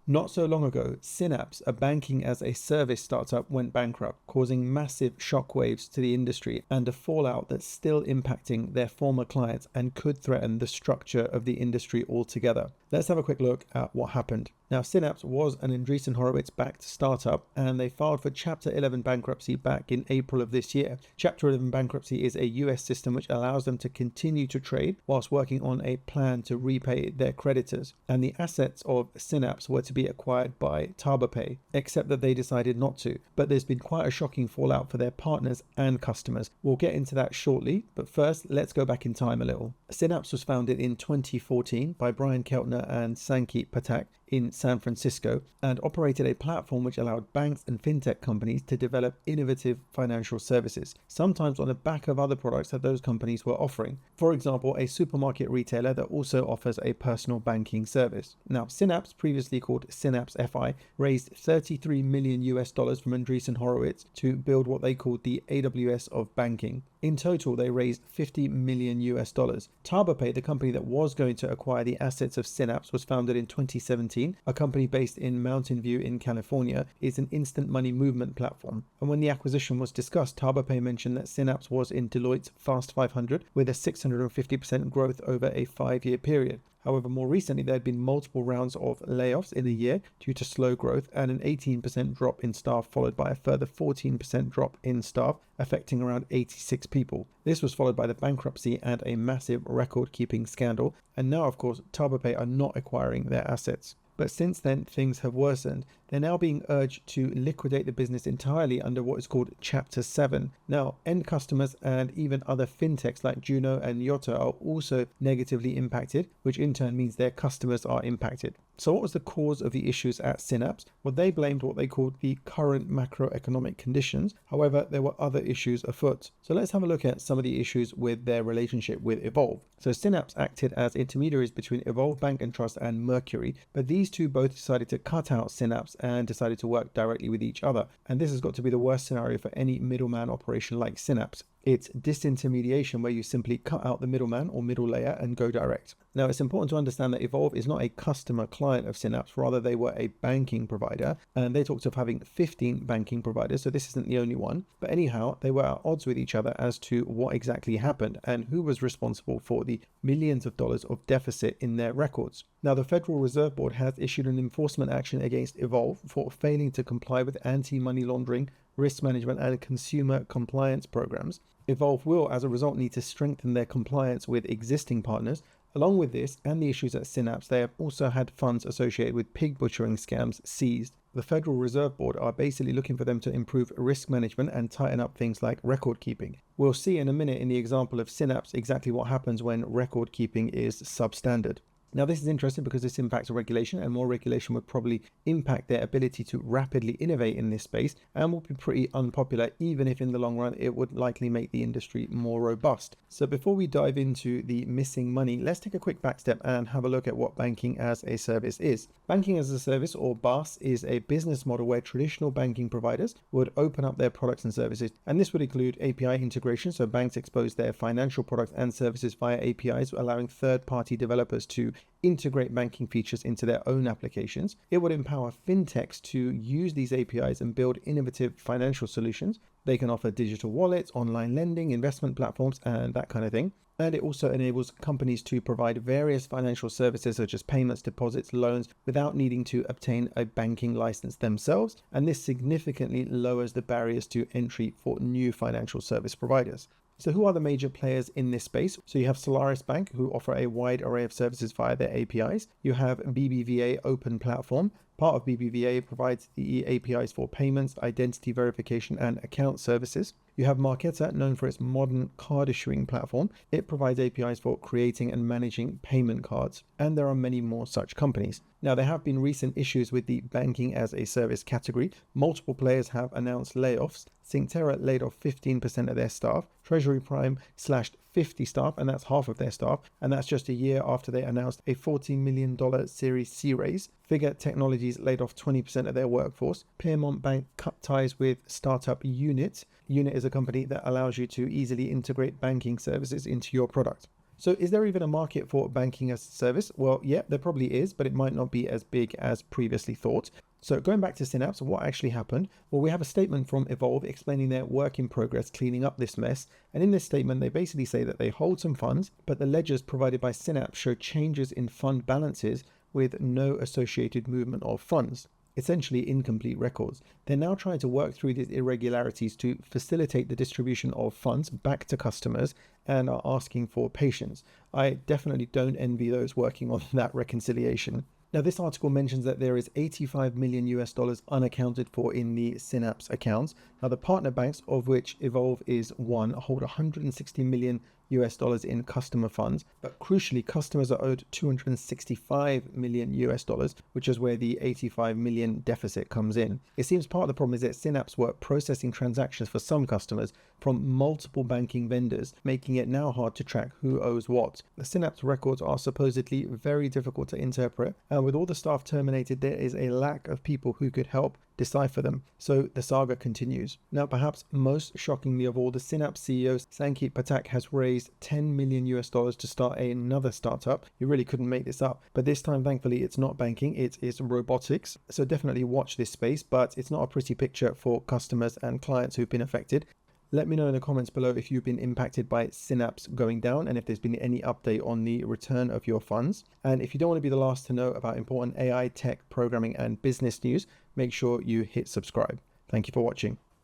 Not so long ago, Synapse, a banking-as-a-service startup, went bankrupt, causing massive shockwaves to the industry and a fallout that's still impacting their former clients and could threaten the structure of the industry altogether. Let's have a quick look at what happened. Now, Synapse was an Andreessen Horowitz-backed startup, and they filed for Chapter 11 bankruptcy back in April of this year. Chapter 11 bankruptcy is a US system which allows them to continue to trade whilst working on a plan to repay their creditors. And the assets of Synapse were to be acquired by TarbaPay, except that they decided not to. But there's been quite a shocking fallout for their partners and customers. We'll get into that shortly, but first, let's go back in time a little. Synapse was founded in 2014 by Brian Keltner and Sankit Pathak in San Francisco and operated a platform which allowed banks and fintech companies to develop innovative financial services, sometimes on the back of other products that those companies were offering. For example, a supermarket retailer that also offers a personal banking service. Now, Synapse, previously called Synapse FI, raised $33 million from Andreessen Horowitz to build what they called the AWS of banking. In total, they raised $50 million. TarbaPay, the company that was going to acquire the assets of Synapse, was founded in 2017. A company based in Mountain View in California, is an instant money movement platform. And when the acquisition was discussed, TarbaPay mentioned that Synapse was in Deloitte's Fast 500 with a 650% growth over a 5-year period. However, more recently, there had been multiple rounds of layoffs in a year due to slow growth and an 18% drop in staff, followed by a further 14% drop in staff, affecting around 86 people. This was followed by the bankruptcy and a massive record-keeping scandal. And now, of course, TarbaPay are not acquiring their assets. But since then, things have worsened. They're now being urged to liquidate the business entirely under what is called Chapter 7. Now, end customers and even other fintechs like Juno and Yotta are also negatively impacted, which in turn means their customers are impacted. So what was the cause of the issues at Synapse? Well, they blamed what they called the current macroeconomic conditions. However, there were other issues afoot. So let's have a look at some of the issues with their relationship with Evolve. So Synapse acted as intermediaries between Evolve Bank and Trust and Mercury, but these two both decided to cut out Synapse and decided to work directly with each other. And this has got to be the worst scenario for any middleman operation like Synapse. It's disintermediation, where you simply cut out the middleman or middle layer and go direct. Now, it's important to understand that Evolve is not a customer client of Synapse, rather they were a banking provider, and they talked of having 15 banking providers, so this isn't the only one. But anyhow, they were at odds with each other as to what exactly happened and who was responsible for the millions of dollars of deficit in their records. Now, the Federal Reserve Board has issued an enforcement action against Evolve for failing to comply with anti-money laundering, risk management, and consumer compliance programs. Evolve will, as a result, need to strengthen their compliance with existing partners. Along with this and the issues at Synapse, they have also had funds associated with pig butchering scams seized. The Federal Reserve Board are basically looking for them to improve risk management and tighten up things like record keeping. We'll see in a minute in the example of Synapse exactly what happens when record keeping is substandard. Now, this is interesting because this impacts regulation, and more regulation would probably impact their ability to rapidly innovate in this space and will be pretty unpopular, even if in the long run it would likely make the industry more robust. So before we dive into the missing money, let's take a quick back step and have a look at what banking as a service is. Banking as a service, or BaaS, is a business model where traditional banking providers would open up their products and services, and this would include API integration, so banks expose their financial products and services via APIs, allowing third-party developers to integrate banking features into their own applications. It would empower fintechs to use these APIs and build innovative financial solutions. They can offer digital wallets, online lending, investment platforms, and that kind of thing. And it also enables companies to provide various financial services such as payments, deposits, loans, without needing to obtain a banking license themselves. And this significantly lowers the barriers to entry for new financial service providers. So who are the major players in this space? So you have Solaris Bank, who offer a wide array of services via their APIs. You have BBVA Open Platform. Part of BBVA provides the APIs for payments, identity verification, and account services. You have Marqeta, known for its modern card issuing platform. It provides APIs for creating and managing payment cards. And there are many more such companies. Now, there have been recent issues with the banking as a service category. Multiple players have announced layoffs. Synctera laid off 15% of their staff. Treasury Prime slashed 50 staff, and that's half of their staff. And that's just a year after they announced a $40 million Series C raise. Figure Technologies laid off 20% of their workforce. Piermont Bank cut ties with startup Unit. Unit is a company that allows you to easily integrate banking services into your product. So is there even a market for banking as a service? Well, yeah, there probably is, but it might not be as big as previously thought. So going back to Synapse, what actually happened? Well, we have a statement from Evolve explaining their work in progress cleaning up this mess. And in this statement, they basically say that they hold some funds, but the ledgers provided by Synapse show changes in fund balances with no associated movement of funds. Essentially incomplete records. They're now trying to work through these irregularities to facilitate the distribution of funds back to customers and are asking for patience. I definitely don't envy those working on that reconciliation. Now, this article mentions that there is 85 million US dollars unaccounted for in the Synapse accounts. Now, the partner banks, of which Evolve is one, hold 160 million US dollars in customer funds, but crucially, customers are owed 265 million US dollars, which is where the 85 million deficit comes in. It seems part of the problem is that Synapse were processing transactions for some customers from multiple banking vendors, making it now hard to track who owes what. The Synapse records are supposedly very difficult to interpret, and with all the staff terminated, there is a lack of people who could help decipher them. So the saga continues. Now, perhaps most shockingly of all, the Synapse CEO Sankit Patak has raised 10 million US dollars to start another startup. You really couldn't make this up. But this time, thankfully, it's not banking, it is robotics. So definitely watch this space, but it's not a pretty picture for customers and clients who've been affected. Let me know in the comments below if you've been impacted by Synapse going down and if there's been any update on the return of your funds. And if you don't want to be the last to know about important AI, tech, programming, and business news, make sure you hit subscribe. Thank you for watching.